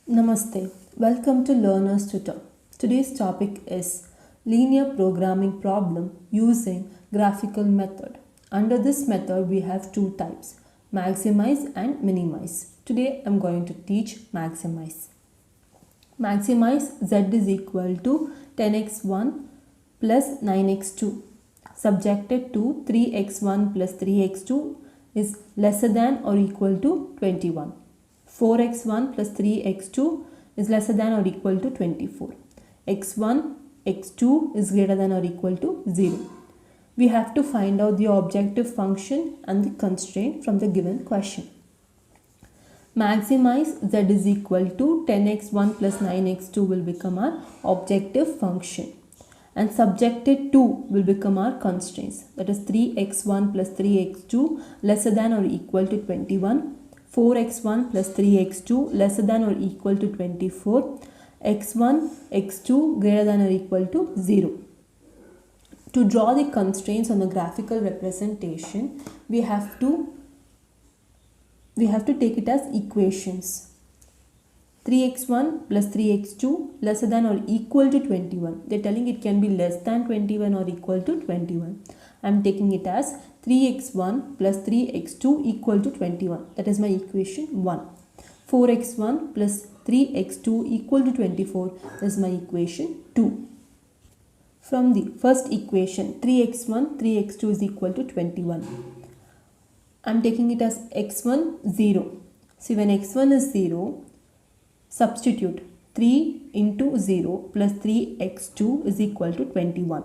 Namaste. Welcome to Learner's Tutor. Today's topic is linear programming problem using graphical method. Under this method, we have two types, maximize and minimize. Today, I'm going to teach maximize. Maximize z is equal to 10x1 plus 9x2 subjected to 3x1 plus 3x2 is lesser than or equal to 21. 4x1 plus 3x2 is lesser than or equal to 24. x1, x2 is greater than or equal to 0. We have to find out the objective function and the constraint from the given question. Maximize z is equal to 10x1 plus 9x2 will become our objective function. And subjected to will become our constraints. That is 3x1 plus 3x2 lesser than or equal to 21. 4x1 plus 3x2 lesser than or equal to 24, x1, x2 greater than or equal to 0. To draw the constraints on the graphical representation, we have to take it as equations. 3x1 plus 3x2 lesser than or equal to 21. They are telling it can be less than 21 or equal to 21. I am taking it as 3x1 plus 3x2 equal to 21. That is my equation 1. 4x1 plus 3x2 equal to 24 is my equation 2. From the first equation, 3x1, 3x2 is equal to 21. I am taking it as x1 0. See, when x1 is 0, substitute 3 into 0 plus 3x2 is equal to 21.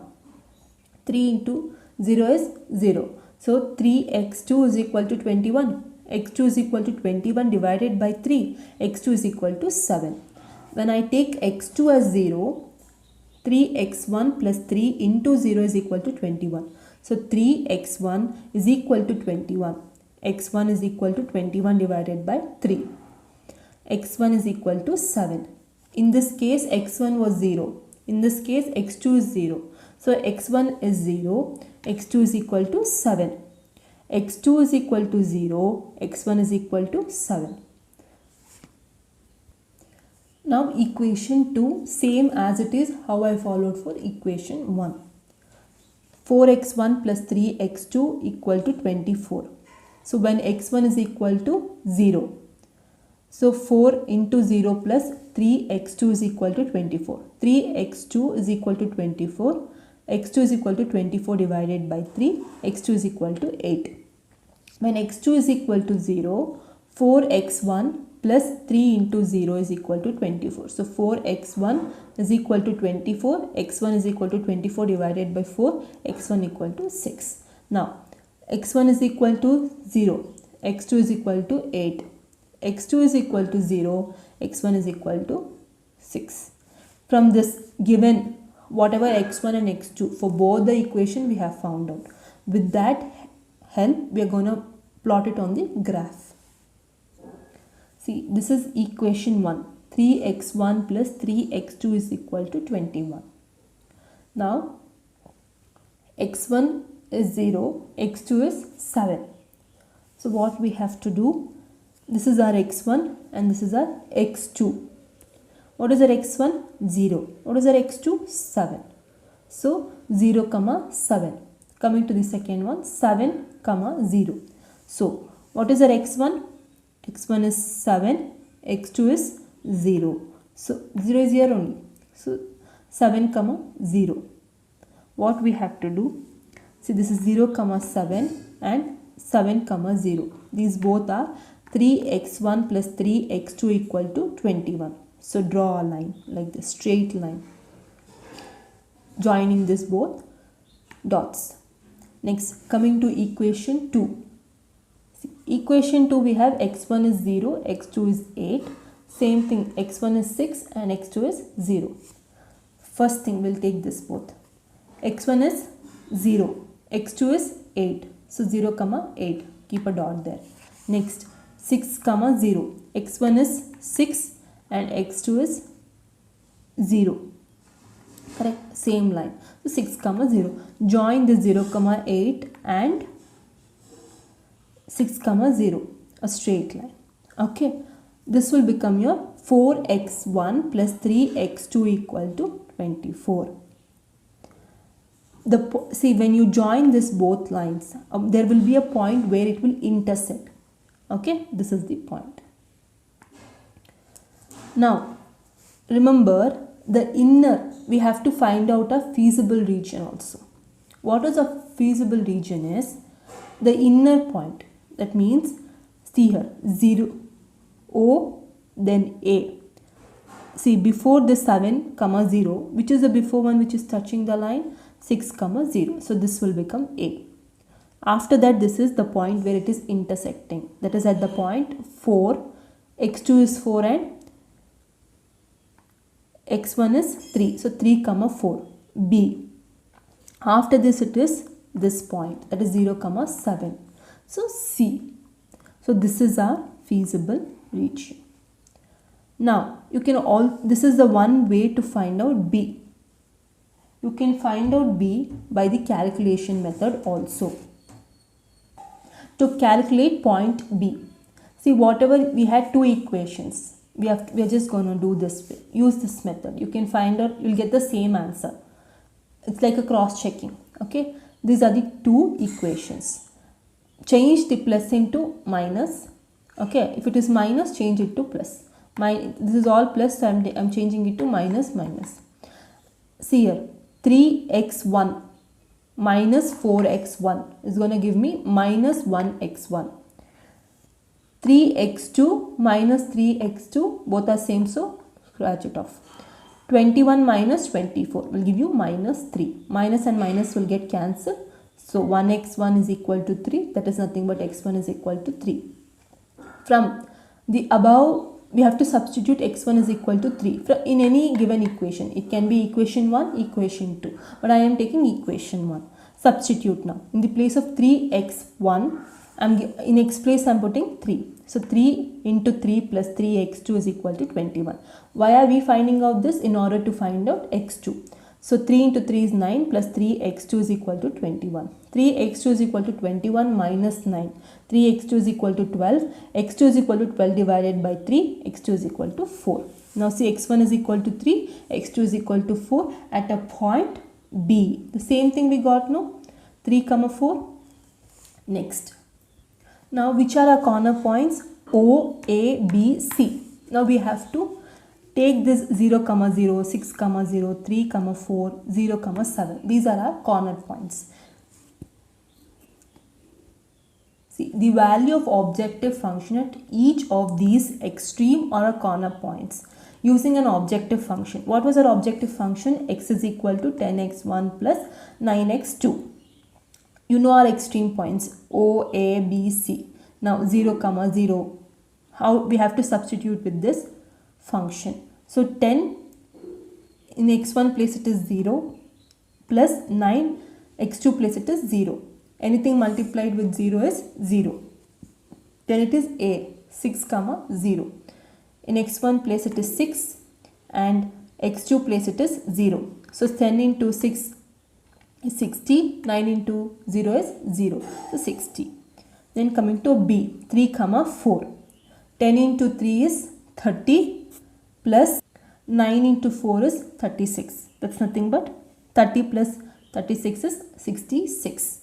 3 into 0 is 0. So 3x2 is equal to 21. x2 is equal to 21 divided by 3. x2 is equal to 7. When I take x2 as 0, 3x1 plus 3 into 0 is equal to 21. So 3x1 is equal to 21. x1 is equal to 21 divided by 3. x1 is equal to 7. In this case, x1 was 0. In this case, x2 is 0. So x1 is 0, x2 is equal to 7. x2 is equal to 0, x1 is equal to 7. Now equation 2, same as it is how I followed for equation 1. 4x1 plus 3x2 equal to 24. So when x1 is equal to 0. So 4 into 0 plus 3x2 is equal to 24. 3x2 is equal to 24. x2 is equal to 24 divided by 3. x2 is equal to 8. When x2 is equal to 0, 4x1 plus 3 into 0 is equal to 24. So 4x1 is equal to 24. x1 is equal to 24 divided by 4. x1 equal to 6. Now x1 is equal to 0. x2 is equal to 8. x2 is equal to 0, x1 is equal to 6. From this given whatever x1 and x2 for both the equation we have found out. With that help, we are going to plot it on the graph. See, this is equation 1. 3x1 plus 3x2 is equal to 21. Now x1 is 0, x2 is 7. So what we have to do? This is our x1 and this is our x2. What is our x1? 0. What is our x2? 7. So 0, 7. Coming to the second one, 7, 0. So what is our x1? x1 is 7, x2 is 0. So 0 is here only. So 7, 0. What we have to do? See, this is 0, 7 and 7, 0. These both are 3x1 plus 3x2 equal to 21. So draw a line like this, straight line, joining this both dots. Next, coming to equation 2. See, equation 2 we have x1 is 0, x2 is 8. Same thing, x1 is 6 and x2 is 0. First thing, we'll take this both. x1 is 0, x2 is 8. So 0, 8. Keep a dot there. Next, 6, 0. x1 is 6 and x2 is 0. Correct? Same line. So 6, 0. Join the 0, 8 and 6, 0. A straight line. Okay. This will become your 4x1 plus 3x2 equal to 24. See, when you join this both lines, there will be a point where it will intersect. Okay, this is the point. Now, remember the inner, we have to find out a feasible region also. What is a feasible region is the inner point. That means, see here, 0, O, then A. See, before the 7, 0, which is the before one which is touching the line? 6, 0. So this will become A. After that, this is the point where it is intersecting. That is at the point 4, x2 is 4 and x1 is 3. So 3, 4, B. After this, it is this point, that is 0, 7. So C. So this is our feasible region. Now, this is the one way to find out B. You can find out B by the calculation method also. To calculate point B, see, whatever we had two equations, we are just going to do this way. Use this method. You can find out, you'll get the same answer. It's like a cross checking. Okay, these are the two equations. Change the plus into minus. Okay, if it is minus, change it to plus. This is all plus, so I'm changing it to minus minus. See here, 3x1 minus 4x1 is going to give me minus 1x1. 3x2 minus 3x2, both are same, so scratch it off. 21 minus 24 will give you minus 3. Minus and minus will get cancelled. So 1x1 is equal to 3. That is nothing but x1 is equal to 3. From the above, we have to substitute x1 is equal to 3 in any given equation. It can be equation 1, equation 2. But I am taking equation 1. Substitute now. In the place of 3x1, in x place I am putting 3. So 3 into 3 plus 3x2 is equal to 21. Why are we finding out this? In order to find out x2. So 3 into 3 is 9 plus 3x2 is equal to 21. 3x2 is equal to 21 minus 9. 3x2 is equal to 12. x2 is equal to 12 divided by 3. x2 is equal to 4. Now see, x1 is equal to 3. x2 is equal to 4 at a point B. The same thing we got now. 3, 4. Next. Now which are our corner points? O, A, B, C. Now we have to take this 0, 0, 6, 0, 3, 4, 0, 7. These are our corner points. See, the value of objective function at each of these extreme or a corner points using an objective function. What was our objective function? X is equal to 10x1 plus 9x2. You know our extreme points O, A, B, C. Now 0, 0. How we have to substitute with this function? So 10 in x1 place it is 0 plus 9 x2 place it is 0. Anything multiplied with 0 is 0. Then it is A, 6, 0. In x1 place it is 6 and x2 place it is 0. So 10 into 6 is 60, 9 into 0 is 0. So 60. Then coming to B, 3, 4. 10 into 3 is 30 plus 9 into 4 is 36. That's nothing but 30 plus 36 is 66.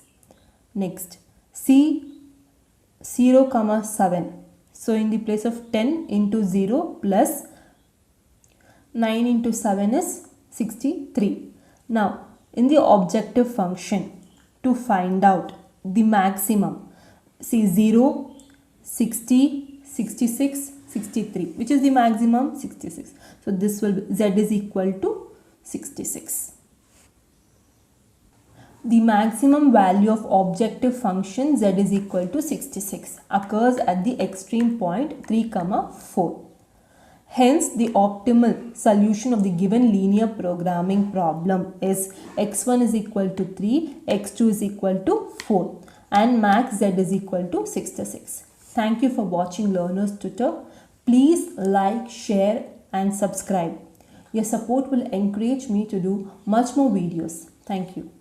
Next, C, 0, 7. So in the place of 10 into 0 plus 9 into 7 is 63. Now, in the objective function, to find out the maximum, see 0, 60, 66, 63. Which is the maximum? 66. So this will be Z is equal to 66. The maximum value of objective function Z is equal to 66 occurs at the extreme point 3, 4. Hence, the optimal solution of the given linear programming problem is x1 is equal to 3, x2 is equal to 4 and max Z is equal to 66. Thank you for watching Learner's Tutor. Please like, share and subscribe. Your support will encourage me to do much more videos. Thank you.